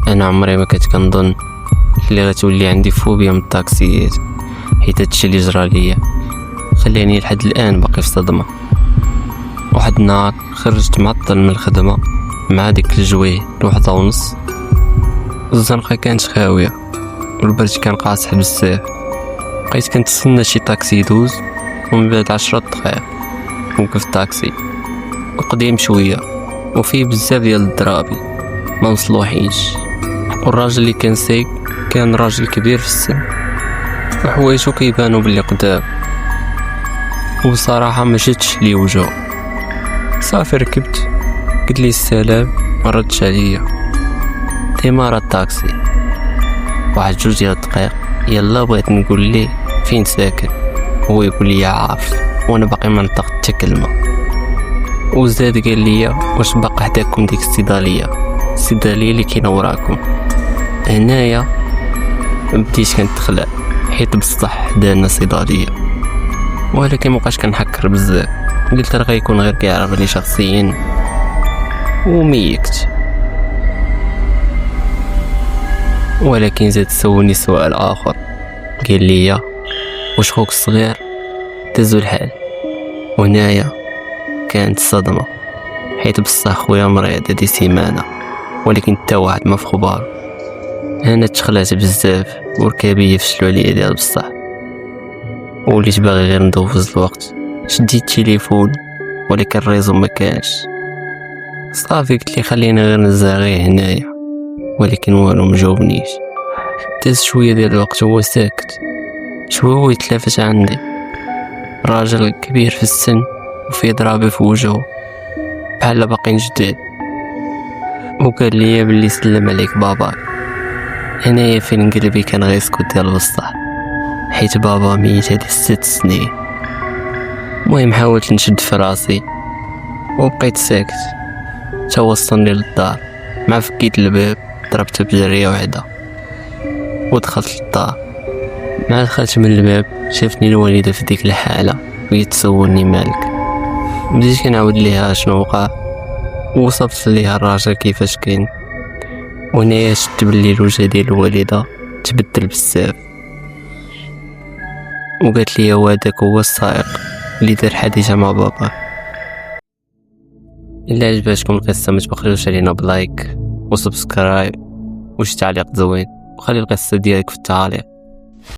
انا عمري ما كنت كنظن اللي غتولي عندي فوبيا من الطاكسيات، حيت هادشي اللي جرى ليا خلاني لحد الان باقي في صدمه. واحد النهار خرجت معطل من الخدمه مع ديك الجويه 1:30، الزنقه كانت خاويه والبرد كان قاصح بزاف. بقيت كنتسنى شي طاكسي يدوز، ومن بعد 10 دقائق وقف الطاكسي وقديم شويه وفيه بزاف ديال الضرابي ما مصلوحينش. والراجل اللي كان سايق كان راجل كبير في السن وحوايجو كيبانو باللي قدام، وبصراحه ما شدش لي وجهه. صافي ركبت، قلت لي السلام، ما ردش عليا. ديمار الطاكسي واحد 2 ديال الدقائق، يلا بغيت نقول ليه فين ساكن، هو يقول لي عارف، وانا باقي ما نطقت حتى كلمه. وزاد قال لي واش باقي حداكم ديك الصيدليه اللي كاينه وراكم؟ هنايا بديت كنتخلع حيت بصح حدانا صيدليه، ولكن مابقاش كنحكر بزاف، قلت راه غيكون غير كيعرفني شخصيا وميكت. ولكن زاد سولني سؤال اخر، قال لي واش خوك الصغير دازو الحال؟ وهنايا كانت صدمه، حيت بصح خويا مريض هادي سيمانه، ولكن حتى واحد ما في خبار. انا تخلعت بزاف وركابي فشلوا عليا ديال بصح، وليت باغي غير ندوز الوقت. شديت التليفون ولكن الريزو ما كانش. صافي قلت لي خلينا غير نزاغي هنايا، ولكن والو مجاوبنيش. داز شويه ديال الوقت هو ساكت، شويه يتلافت عندي، راجل كبير في السن وفيه ضرابي في وجهه بحال باقيين جداد، وقال لي بلي سلم عليك بابا. هنايا فين قلبي كان غيسكت ديال بصح، حيت بابا ميت هادي 6 سنين. المهم حاولت نشد في راسي وبقيت ساكت تا وصلني للدار. مع فكيت الباب ضربت بجريه واحده ودخلت للدار. مع دخلت من الباب شافتني الوالده في ديك الحاله وهي تسولني مالك. بديت كنعاود ليها شنو وقع، وصفت ليها الراجل كيفاش كاين، وهنايا شفت بلي الوجه ديال الوالده تبدل بزاف، وقالت لي هذاك هو السائق اللي دار حادثه مع بابا. الا عجبتكم القصه ما تبخلوش علينا بلايك وسبسكرايب وشي تعليق زوين، وخلي القصه ديالك في التعاليق.